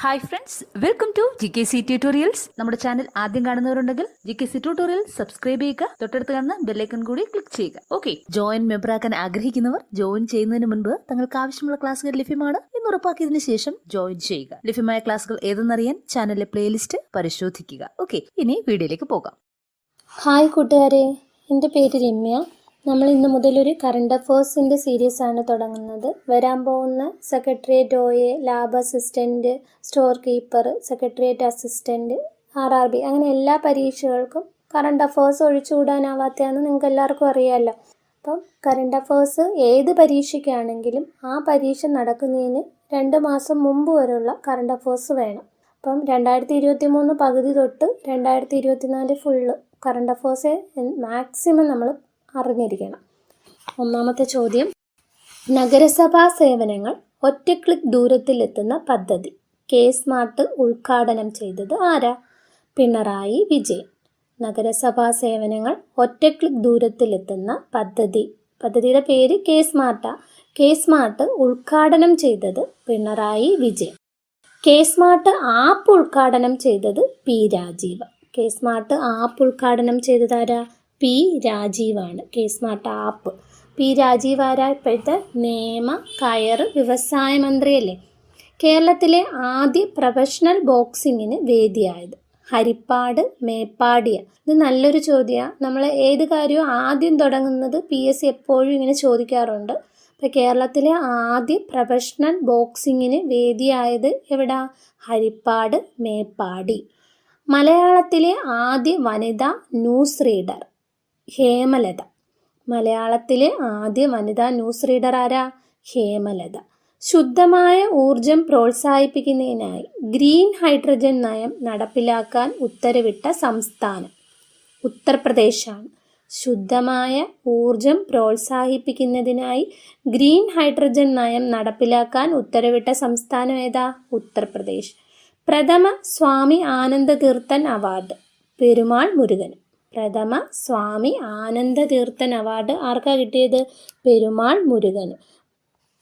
Hi friends, welcome to GKC tutorials. നമ്മുടെ channel ആദ്യം കാണുന്നവരുണ്ടെങ്കിൽ GKC ട്യൂട്ടോറിയൽ സബ്സ്ക്രൈബ് ചെയ്യുക, തൊട്ടടുത്ത് കാണുന്ന ബെല്ലൈക്കൺ കൂടി ക്ലിക്ക് ചെയ്യുക. ഓക്കെ, ജോയിൻ മെമ്പറാക്കാൻ ആഗ്രഹിക്കുന്നവർ ജോയിൻ ചെയ്യുന്നതിന് മുൻപ് തങ്ങൾക്ക് ആവശ്യമുള്ള ക്ലാസ്സുകൾ ലഭ്യമാണ് എന്ന് ഉറപ്പാക്കിയതിനു ശേഷം ജോയിൻ ചെയ്യുക. ലഭ്യമായ ക്ലാസ്സുകൾ ഏതെന്നറിയാൻ ചാനലിലെ പ്ലേലിസ്റ്റ് പരിശോധിക്കുക. ഓക്കെ, ഇനി വീഡിയോയിലേക്ക് പോകാം. ഹായ് കൂട്ടുകാരെ, എൻ്റെ പേര് രമ്യ. നമ്മൾ ഇന്ന് മുതൽ ഒരു കറണ്ട് അഫേഴ്സിൻ്റെ സീരീസ് ആണ് തുടങ്ങുന്നത്. വരാൻ പോകുന്ന secretariat OA, lab assistant, store keeper, secretariat assistant, RRB അങ്ങനെ എല്ലാ പരീക്ഷകൾക്കും കറണ്ട് അഫേഴ്സ് ഒഴിച്ചുകൂടാനാവാത്തതാണെന്ന് നിങ്ങൾക്ക് എല്ലാവർക്കും അറിയാമല്ലോ. അപ്പം കറണ്ട് അഫേഴ്സ് ഏത് പരീക്ഷയ്ക്കാണെങ്കിലും ആ പരീക്ഷ നടക്കുന്നതിന് 2 മാസം മുമ്പ് വരെയുള്ള കറണ്ട് അഫേഴ്സ് വേണം. അപ്പം 2023 പകുതി തൊട്ട് 2024 ഫുള്ള് കറണ്ട് അഫേഴ്സ് മാക്സിമം നമ്മൾ അറിഞ്ഞിരിക്കണം. ഒന്നാമത്തെ ചോദ്യം, നഗരസഭാ സേവനങ്ങൾ ഒറ്റ ക്ലിക്ക് ദൂരത്തിലെത്തുന്ന പദ്ധതി സ്മാർട്ട് ഉദ്ഘാടനം ചെയ്തത് ആരാ? പിണറായി വിജയൻ. നഗരസഭാ സേവനങ്ങൾ ഒറ്റ ക്ലിക്ക് ദൂരത്തിലെത്തുന്ന പദ്ധതിയുടെ പേര് സ്മാർട്ട് ഉദ്ഘാടനം ചെയ്തത് പിണറായി വിജയൻ. സ്മാർട്ട് ആപ്പ് ഉദ്ഘാടനം ചെയ്തത് P രാജീവ്. സ്മാർട്ട് ആപ്പ് ഉദ്ഘാടനം ചെയ്തത് ആരാ? P രാജീവാണ്. Smart app. P രാജീവ് ആരാ? ഇപ്പോഴത്തെ നിയമ, കയർ, വ്യവസായ മന്ത്രിയല്ലേ. കേരളത്തിലെ ആദ്യ പ്രൊഫഷണൽ ബോക്സിങ്ങിന് വേദിയായത് ഹരിപ്പാട് മേപ്പാടിയ. ഇത് നല്ലൊരു ചോദ്യമാണ്. നമ്മൾ ഏത് കാര്യവും ആദ്യം തുടങ്ങുന്നത് PSC എപ്പോഴും ഇങ്ങനെ ചോദിക്കാറുണ്ട്. അപ്പോൾ കേരളത്തിലെ ആദ്യ പ്രൊഫഷണൽ ബോക്സിങ്ങിന് വേദിയായത് എവിടാ? ഹരിപ്പാട് മേപ്പാടി. മലയാളത്തിലെ ആദ്യ വനിതാ ന്യൂസ് റീഡർ ഹേമലത. മലയാളത്തിലെ ആദ്യ വനിതാ ന്യൂസ് റീഡർ ആരാ? ഹേമലത. ശുദ്ധമായ ഊർജം പ്രോത്സാഹിപ്പിക്കുന്നതിനായി ഗ്രീൻ ഹൈഡ്രജൻ നയം നടപ്പിലാക്കാൻ ഉത്തരവിട്ട സംസ്ഥാനം ഉത്തർപ്രദേശാണ്. ശുദ്ധമായ ഊർജം പ്രോത്സാഹിപ്പിക്കുന്നതിനായി ഗ്രീൻ ഹൈഡ്രജൻ നയം നടപ്പിലാക്കാൻ ഉത്തരവിട്ട സംസ്ഥാനം ഏതാ? ഉത്തർപ്രദേശ്. പ്രഥമ സ്വാമി ആനന്ദതീർത്ഥൻ അവാർഡ് പെരുമാൾ മുരുകന്. പ്രഥമ സ്വാമി ആനന്ദതീർത്ഥൻ അവാർഡ് ആർക്കാ കിട്ടിയത്? പെരുമാൾ മുരുകന്.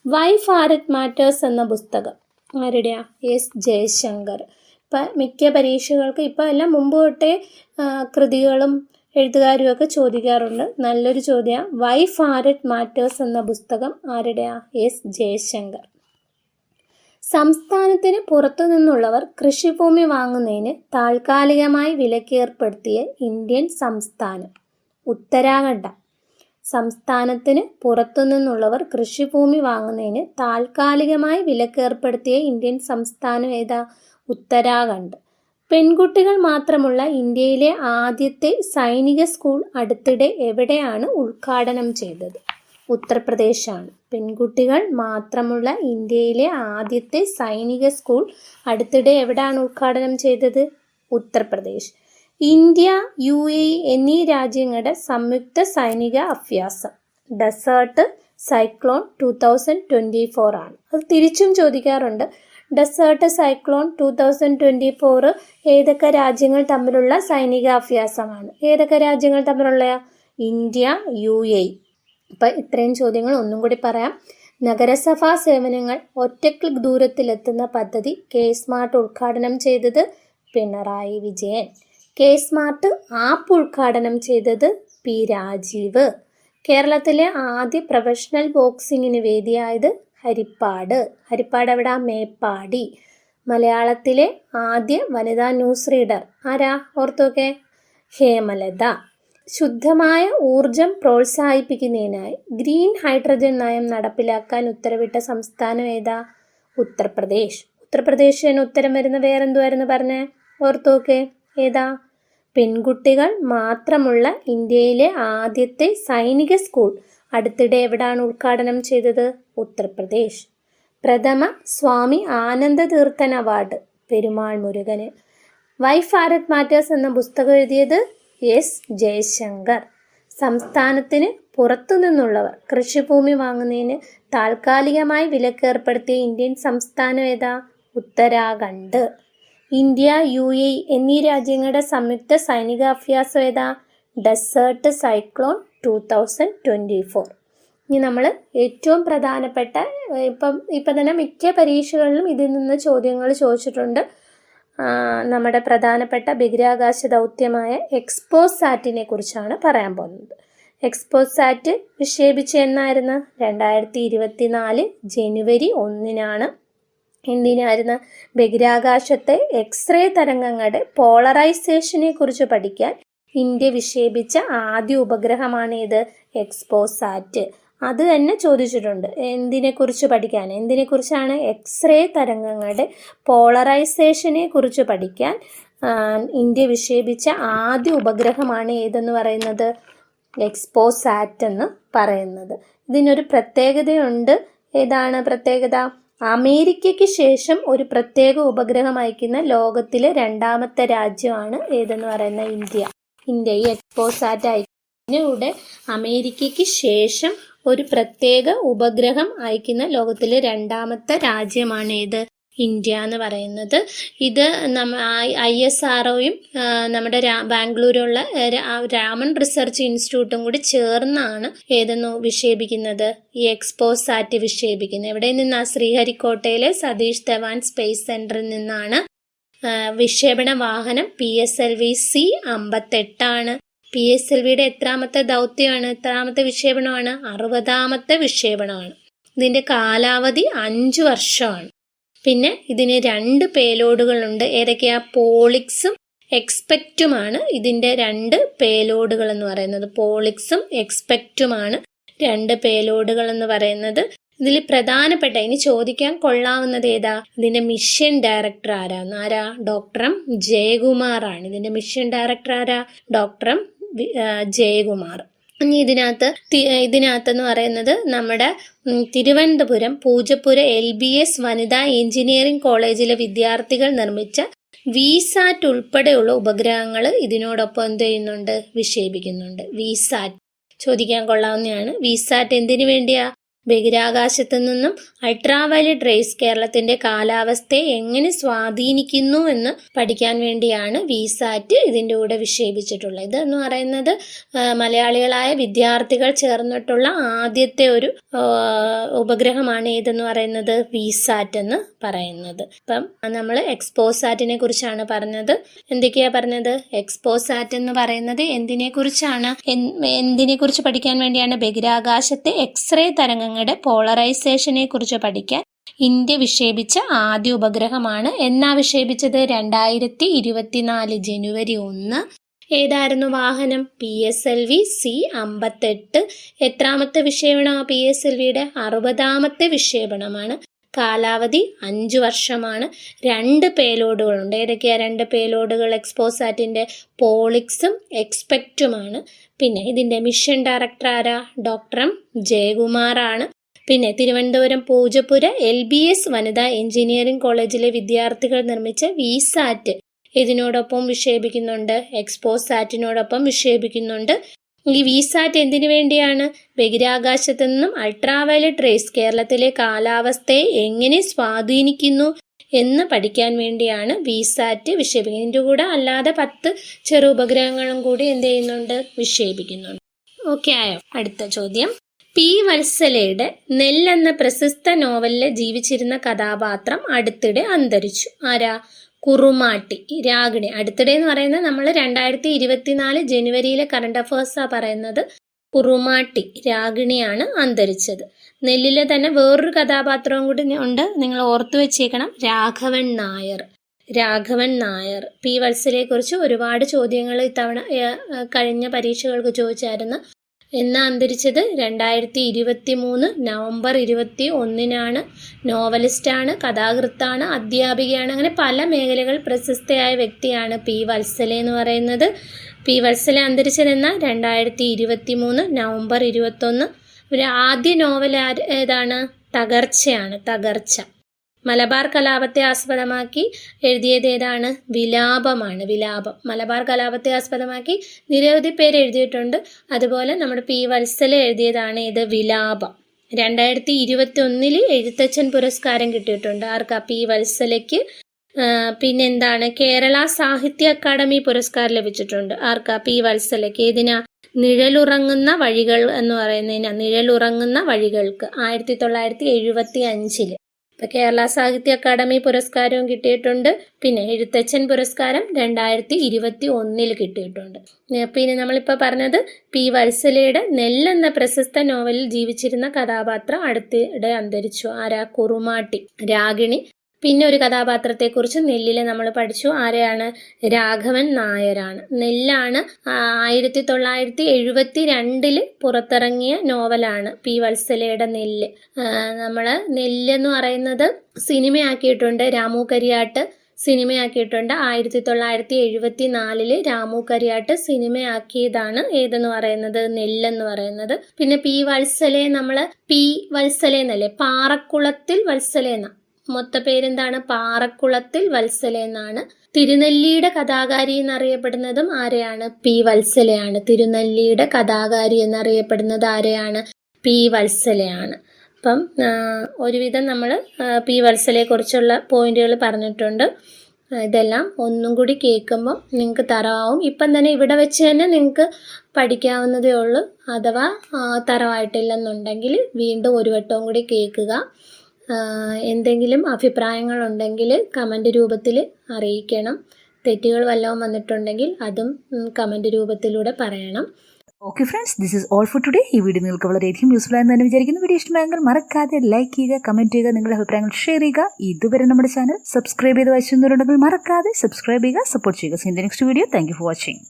വൈ ഭാരത് മാറ്റേഴ്സ് എന്ന പുസ്തകം ആരുടെയാ? S ജയശങ്കർ. ഇപ്പം മിക്ക പരീക്ഷകൾക്ക് ഇപ്പം എല്ലാം മുമ്പ് തൊട്ടേ കൃതികളും എഴുത്തുകാരും ഒക്കെ ചോദിക്കാറുണ്ട്. നല്ലൊരു ചോദ്യമാണ്. വൈ ഭാരത് മാറ്റേഴ്സ് എന്ന പുസ്തകം ആരുടെയാ? S ജയശങ്കർ. സംസ്ഥാനത്തിന് പുറത്തു നിന്നുള്ളവർ കൃഷിഭൂമി വാങ്ങുന്നതിന് താൽക്കാലികമായി വിലക്കേർപ്പെടുത്തിയ ഇന്ത്യൻ സംസ്ഥാനം ഉത്തരാഖണ്ഡ്. സംസ്ഥാനത്തിന് പുറത്തു നിന്നുള്ളവർ കൃഷിഭൂമി വാങ്ങുന്നതിന് താൽക്കാലികമായി വിലക്കേർപ്പെടുത്തിയ ഇന്ത്യൻ സംസ്ഥാനം ഏതാ? ഉത്തരാഖണ്ഡ്. പെൺകുട്ടികൾ മാത്രമുള്ള ഇന്ത്യയിലെ ആദ്യത്തെ സൈനിക സ്കൂൾ അടുത്തിടെ എവിടെയാണ് ഉദ്ഘാടനം ചെയ്തത്? ഉത്തർപ്രദേശാണ്. പെൺകുട്ടികൾ മാത്രമുള്ള ഇന്ത്യയിലെ ആദ്യത്തെ സൈനിക സ്കൂൾ അടുത്തിടെ എവിടെയാണ് ഉദ്ഘാടനം ചെയ്തത്? ഉത്തർപ്രദേശ്. ഇന്ത്യ, UAE എന്നീ രാജ്യങ്ങളുടെ സംയുക്ത സൈനിക അഭ്യാസം ഡെസേർട്ട് സൈക്ലോൺ 2024 ആണ്. അത് തിരിച്ചും ചോദിക്കാറുണ്ട്. ഡെസേർട്ട് സൈക്ലോൺ 2024 ഏതൊക്കെ രാജ്യങ്ങൾ തമ്മിലുള്ള സൈനിക അഭ്യാസമാണ്? ഏതൊക്കെ രാജ്യങ്ങൾ തമ്മിലുള്ള? India, UAE. അപ്പം ഇത്രയും ചോദ്യങ്ങൾ ഒന്നും കൂടി പറയാം. നഗരസഭാ സേവനങ്ങൾ ഒറ്റ ക്ലിക്ക് ദൂരത്തിലെത്തുന്ന പദ്ധതി സ്മാർട്ട് ഉദ്ഘാടനം ചെയ്തത് പിണറായി വിജയൻ. സ്മാർട്ട് ആപ്പ് ഉദ്ഘാടനം ചെയ്തത് P രാജീവ്. കേരളത്തിലെ ആദ്യ പ്രൊഫഷണൽ ബോക്സിങ്ങിന് വേദിയായത് ഹരിപ്പാട്. ഹരിപ്പാട് എവിടാ? മേപ്പാടി. മലയാളത്തിലെ ആദ്യ വനിതാ ന്യൂസ് റീഡർ ആരാ? ഓർത്തോക്കെ, ഹേമലത. ശുദ്ധമായ ഊർജം പ്രോത്സാഹിപ്പിക്കുന്നതിനായി ഗ്രീൻ ഹൈഡ്രജൻ നയം നടപ്പിലാക്കാൻ ഉത്തരവിട്ട സംസ്ഥാനം ഏതാ? ഉത്തർപ്രദേശ്. ഉത്തർപ്രദേശിന് ഉത്തരം വരുന്ന വേറെന്തുവായിരുന്നു പറഞ്ഞേ? ഓർത്തോക്കെ, ഏതാ? പെൺകുട്ടികൾ മാത്രമുള്ള ഇന്ത്യയിലെ ആദ്യത്തെ സൈനിക സ്കൂൾ അടുത്തിടെ എവിടാണ് ഉദ്ഘാടനം ചെയ്തത്? ഉത്തർപ്രദേശ്. പ്രഥമ സ്വാമി ആനന്ദതീർത്ഥൻ അവാർഡ് പെരുമാൾ മുരുകന്. വൈ ഭാരത് മാറ്റേഴ്സ് എന്ന പുസ്തകം എഴുതിയത് S ജയശങ്കർ. സംസ്ഥാനത്തിന് പുറത്തു നിന്നുള്ളവർ കൃഷിഭൂമി വാങ്ങുന്നതിന് താൽക്കാലികമായി വിലക്കേർപ്പെടുത്തിയ ഇന്ത്യൻ സംസ്ഥാനം ഏതാ? ഉത്തരാഖണ്ഡ്. ഇന്ത്യ, UAE എന്നീ രാജ്യങ്ങളുടെ സംയുക്ത സൈനികാഭ്യാസം ഏതാ? Desert Cyclone 2024. ഇനി നമ്മൾ ഏറ്റവും പ്രധാനപ്പെട്ട ഇപ്പം തന്നെ മിക്ക പരീക്ഷകളിലും ഇതിൽ നിന്ന് ചോദ്യങ്ങൾ ചോദിച്ചിട്ടുണ്ട്. നമ്മുടെ പ്രധാനപ്പെട്ട ബഹിരാകാശ ദൗത്യമായ എക്സ്പോസാറ്റിനെ കുറിച്ചാണ് പറയാൻ പോകുന്നത്. എക്സ്പോസാറ്റ് വിക്ഷേപിച്ച എന്നായിരുന്നു? 2024 ജനുവരി 1 എന്തിനായിരുന്നു? ബഹിരാകാശത്തെ എക്സ്റേ തരംഗങ്ങളുടെ പോളറൈസേഷനെ കുറിച്ച് പഠിക്കാൻ ഇന്ത്യ വിക്ഷേപിച്ച ആദ്യ ഉപഗ്രഹമാണ് ഇത്, എക്സ്പോസാറ്റ്. അത് തന്നെ ചോദിച്ചിട്ടുണ്ട്. എന്തിനെക്കുറിച്ച് പഠിക്കാൻ? എന്തിനെക്കുറിച്ചാണ്? എക്സ്റേ തരംഗങ്ങളുടെ പോളറൈസേഷനെ കുറിച്ച് പഠിക്കാൻ ഇന്ത്യ വിക്ഷേപിച്ച ആദ്യ ഉപഗ്രഹമാണ് ഏതെന്ന് പറയുന്നത്? എക്സ്പോസാറ്റ് എന്ന് പറയുന്നത്. ഇതിനൊരു പ്രത്യേകതയുണ്ട്. ഏതാണ് പ്രത്യേകത? അമേരിക്കയ്ക്ക് ശേഷം ഒരു പ്രത്യേക ഉപഗ്രഹം അയക്കുന്ന ലോകത്തിലെ 2ാമത്തെ രാജ്യമാണ് ഏതെന്ന് പറയുന്ന ഇന്ത്യ. ഈ എക്സ്പോസാറ്റ് അയക്കുന്നതിലൂടെ അമേരിക്കയ്ക്ക് ശേഷം ഒരു പ്രത്യേക ഉപഗ്രഹം അയക്കുന്ന ലോകത്തിലെ 2ാമത്തെ രാജ്യമാണ് ഏത്? ഇന്ത്യ എന്ന് പറയുന്നത്. ഇത് ISROയും നമ്മുടെ ബാംഗ്ലൂരുള്ള രാമൻ റിസർച്ച് ഇൻസ്റ്റിറ്റ്യൂട്ടും കൂടി ചേർന്നാണ് ഏതെന്ന് വിക്ഷേപിക്കുന്നത്? ഈ എക്സ്പോസാറ്റ് വിക്ഷേപിക്കുന്നത്. എവിടെ നിന്നാണ്? ശ്രീഹരിക്കോട്ടയിലെ സതീഷ് ധവാൻ സ്പേസ് സെന്ററിൽ നിന്നാണ്. വിക്ഷേപണ വാഹനം PSLV C-58 PSLVയുടെ എത്രാമത്തെ ദൗത്യമാണ്? എത്രാമത്തെ വിക്ഷേപണമാണ്? 60ാമത്തെ വിക്ഷേപണമാണ്. ഇതിന്റെ കാലാവധി 5 വർഷമാണ്. പിന്നെ ഇതിന് 2 പേലോഡുകളുണ്ട്. ഏതൊക്കെയാ? പോളിക്സും എക്സ്പെക്റ്റുമാണ് ഇതിന്റെ 2 പേലോഡുകൾ എന്ന് പറയുന്നത്. പോളിക്സും എക്സ്പെക്റ്റുമാണ് 2 പേലോഡുകൾ എന്ന് പറയുന്നത്. ഇതിൽ പ്രധാനപ്പെട്ട ഇനി ചോദിക്കാൻ കൊള്ളാവുന്നത് ഏതാ? ഇതിന്റെ മിഷൻ ഡയറക്ടർ ആരാന്ന്? ആരാ? ഡോക്ടർ എം ജയകുമാർ ആണ്. ഇതിന്റെ മിഷൻ ഡയറക്ടർ ആരാ? Doctor M Jayakumar. ഇനി ഇതിനകത്തെന്ന് പറയുന്നത് നമ്മുടെ തിരുവനന്തപുരം പൂജപ്പുര LBS വനിതാ എഞ്ചിനീയറിംഗ് കോളേജിലെ വിദ്യാർത്ഥികൾ നിർമ്മിച്ച വിസാറ്റ് ഉൾപ്പെടെയുള്ള ഉപഗ്രഹങ്ങൾ ഇതിനോടൊപ്പം എന്ത് ചെയ്യുന്നുണ്ട്? വിക്ഷേപിക്കുന്നുണ്ട്. വിസാറ്റ് ചോദിക്കാൻ കൊള്ളാവുന്നതാണ്. വിസാറ്റ് എന്തിനു വേണ്ടിയാ? ബഹിരാകാശത്തു നിന്നും അൾട്രാവയലറ്റ് റേസ് കേരളത്തിന്റെ കാലാവസ്ഥയെ എങ്ങനെ സ്വാധീനിക്കുന്നു എന്ന് പഠിക്കാൻ വേണ്ടിയാണ് വിസാറ്റ് ഇതിൻ്റെ കൂടെ വിക്ഷേപിച്ചിട്ടുള്ളത്. ഇതെന്ന് പറയുന്നത് മലയാളികളായ വിദ്യാർത്ഥികൾ ചേർന്നിട്ടുള്ള ആദ്യത്തെ ഒരു ഉപഗ്രഹമാണ് ഏതെന്ന് പറയുന്നത്? വിസാറ്റ് എന്ന് പറയുന്നത്. ഇപ്പം നമ്മൾ എക്സ്പോസാറ്റിനെ കുറിച്ചാണ് പറഞ്ഞത്. എന്തൊക്കെയാ പറഞ്ഞത്? എക്സ്പോസാറ്റ് എന്ന് പറയുന്നത് എന്തിനെ കുറിച്ച് പഠിക്കാൻ വേണ്ടിയാണ്? ബഹിരാകാശത്തെ എക്സ്റേ തരംഗങ്ങളുടെ പോളറൈസേഷനെ കുറിച്ച് പഠിക്കാൻ ഇന്ത്യ വിക്ഷേപിച്ച ആദ്യ ഉപഗ്രഹമാണ്. എന്നാ വിക്ഷേപിച്ചത്? 2024 ജനുവരി 1. ഏതായിരുന്നു വാഹനം? PSLV C-58. എത്രാമത്തെ വിക്ഷേപണമാണ് PSLVയുടെ? 60ാമത്തെ വിക്ഷേപണമാണ്. കാലാവധി 5 വർഷമാണ്. 2 പേലോഡുകളുണ്ട്. ഏതൊക്കെയാ 2 പേലോഡുകൾ എക്സ്പോസാറ്റിന്റെ? പോളിക്സും എക്സ്പെക്റ്റുമാണ്. പിന്നെ ഇതിന്റെ മിഷൻ ഡയറക്ടർ ആരാ? ഡോക്ടർ എം ജയകുമാർ ആണ്. പിന്നെ തിരുവനന്തപുരം പൂജപ്പുര LBS വനിതാ എഞ്ചിനീയറിംഗ് കോളേജിലെ വിദ്യാർത്ഥികൾ നിർമ്മിച്ച വിസാറ്റ് ഇതിനോടൊപ്പം വിക്ഷേപിക്കുന്നുണ്ട്. എക്സ്പോസാറ്റിനോടൊപ്പം വിക്ഷേപിക്കുന്നുണ്ട്. ഈ വിസാറ്റ് എന്തിനു വേണ്ടിയാണ്? ബഹിരാകാശത്തു നിന്നും അൾട്രാവയലറ്റ് റേസ് കേരളത്തിലെ കാലാവസ്ഥയെ എങ്ങനെ സ്വാധീനിക്കുന്നു എന്ന് പഠിക്കാൻ വേണ്ടിയാണ് വിസാറ്റ് വിക്ഷേപിക്കുന്നത്. ഇതിൻ്റെ കൂടെ അല്ലാതെ 10 ചെറു ഉപഗ്രഹങ്ങളും കൂടി എന്ത് ചെയ്യുന്നുണ്ട്? വിക്ഷേപിക്കുന്നുണ്ട്. ഓക്കെ ആയോ? അടുത്ത ചോദ്യം. P. വത്സലയുടെ നെല്ലെന്ന പ്രശസ്ത നോവലിലെ ജീവിച്ചിരുന്ന കഥാപാത്രം അടുത്തിടെ അന്തരിച്ചു. ആരാ? കുറുമാട്ടി രാഗിണി. അടുത്തിടെ എന്ന് പറയുന്നത് നമ്മൾ 2024 ജനുവരിയിലെ കറണ്ട് അഫയേഴ്സാണ് പറയുന്നത്. കുറുമാട്ടി രാഗിണിയാണ് അന്തരിച്ചത്. നെല്ലിലെ തന്നെ വേറൊരു കഥാപാത്രവും കൂടി ഉണ്ട്, നിങ്ങൾ ഓർത്തു വെച്ചേക്കണം. രാഘവൻ നായർ. P. വത്സലയെ കുറിച്ച് ഒരുപാട് ചോദ്യങ്ങൾ ഇത്തവണ കഴിഞ്ഞ പരീക്ഷകൾക്ക് ചോദിച്ചായിരുന്നു. എന്നാ അന്തരിച്ചത്? 2023 നവംബർ 21 നോവലിസ്റ്റാണ്, കഥാകൃത്താണ്, അധ്യാപികയാണ്. അങ്ങനെ പല മേഖലകൾ പ്രശസ്തയായ വ്യക്തിയാണ് P. വത്സല എന്ന് പറയുന്നത്. P. വത്സല അന്തരിച്ചതെന്ന 2023 നവംബർ 21. ഒരു ആദ്യ നോവൽ ഏതാണ്? തകർച്ച. മലബാർ കലാപത്തെ ആസ്പദമാക്കി എഴുതിയത് ഏതാണ്? വിലാപമാണ്. മലബാർ കലാപത്തെ ആസ്പദമാക്കി നിരവധി പേര് എഴുതിയിട്ടുണ്ട്. അതുപോലെ നമ്മുടെ P. വത്സല എഴുതിയതാണ് ഇത് വിലാപം. 2021 എഴുത്തച്ഛൻ പുരസ്കാരം കിട്ടിയിട്ടുണ്ട്. ആർക്കാ? P. വത്സലയ്ക്ക്. പിന്നെന്താണ്? കേരള സാഹിത്യ അക്കാദമി പുരസ്കാരം ലഭിച്ചിട്ടുണ്ട്. ആർക്കാ? P. വത്സലയ്ക്ക്. ഏതിനാ? നിഴലുറങ്ങുന്ന വഴികൾ എന്ന് പറയുന്നതിന് നിഴലുറങ്ങുന്ന വഴികൾക്ക് 1975 ഇപ്പം കേരള സാഹിത്യ അക്കാദമി പുരസ്കാരവും കിട്ടിയിട്ടുണ്ട്. പിന്നെ എഴുത്തച്ഛൻ പുരസ്കാരം 2021 കിട്ടിയിട്ടുണ്ട്. പിന്നെ നമ്മളിപ്പോൾ പറഞ്ഞത് പി വത്സലയുടെ നെല്ലെന്ന പ്രശസ്ത നോവലിൽ ജീവിച്ചിരുന്ന കഥാപാത്രം അടുത്തിടെ അന്തരിച്ചു. ആരാ? കുറുമാട്ടി രാഗിണി. പിന്നെ ഒരു കഥാപാത്രത്തെക്കുറിച്ച് നെല്ലിലെ നമ്മൾ പഠിച്ചു. ആരെയാണ്? രാഘവൻ നായരാണ്. നെല്ലാണ് 1972 പുറത്തിറങ്ങിയ നോവലാണ് പി വത്സലയുടെ നെല്ല്. നമ്മൾ നെല്ലെന്ന് പറയുന്നത് സിനിമയാക്കിയിട്ടുണ്ട്. രാമു കരിയാട്ട് സിനിമയാക്കിയിട്ടുണ്ട്. 1974 രാമു കരിയാട്ട് സിനിമയാക്കിയതാണ് ഏതെന്ന് പറയുന്നത്? നെല്ലെന്ന് പറയുന്നത്. പിന്നെ പി വത്സലയെ നമ്മൾ പി വത്സല എന്നല്ലേ, പാറക്കുളത്തിൽ വത്സല എന്ന മൊത്ത പേരെന്താണ്? പാറക്കുളത്തിൽ വത്സല എന്നാണ്. തിരുനെല്ലിയുടെ കഥാകാരി എന്നറിയപ്പെടുന്നതും ആരെയാണ്? പി വത്സലയാണ്. തിരുനെല്ലിയുടെ കഥാകാരി എന്നറിയപ്പെടുന്നത് ആരെയാണ്? പി വത്സലയാണ്. അപ്പം ഒരുവിധം നമ്മൾ പി വത്സലയെ കുറിച്ചുള്ള പോയിന്റുകൾ പറഞ്ഞിട്ടുണ്ട്. ഇതെല്ലാം ഒന്നും കൂടി കേൾക്കുമ്പം നിങ്ങൾക്ക് തറവാവും. ഇപ്പം തന്നെ ഇവിടെ വെച്ച് തന്നെ നിങ്ങൾക്ക് പഠിക്കാവുന്നതേ ഉള്ളൂ. അഥവാ തറവായിട്ടില്ലെന്നുണ്ടെങ്കിൽ വീണ്ടും ഒരു വട്ടവും കൂടി കേൾക്കുക. എന്തെങ്കിലും അഭിപ്രായങ്ങളുണ്ടെങ്കിൽ കമൻറ്റ് രൂപത്തിൽ അറിയിക്കണം. തെറ്റുകൾ വല്ലതും വന്നിട്ടുണ്ടെങ്കിൽ അതും കമൻറ്റ് രൂപത്തിലൂടെ പറയണം. Okay friends, this is all for today. ഈ വീഡിയോ നിങ്ങൾക്ക് വളരെയധികം യൂസ്ഫുൾ ആയെന്ന് തന്നെ വിചാരിക്കുന്നു. വീഡിയോ ഇഷ്ടമായെങ്കിൽ മറക്കാതെ ലൈക്ക് ചെയ്യുക, കമൻറ്റ് ചെയ്യുക, നിങ്ങളുടെ അഭിപ്രായങ്ങൾ ഷെയർ ചെയ്യുക. ഇതുവരെ നമ്മുടെ ചാനൽ സബ്സ്ക്രൈബ് ചെയ്ത് വായിച്ചിട്ടുണ്ടെങ്കിൽ മറക്കാതെ സബ്സ്ക്രൈബ് ചെയ്യുക, സപ്പോർട്ട് ചെയ്യുക. See in the next video. Thank you for watching.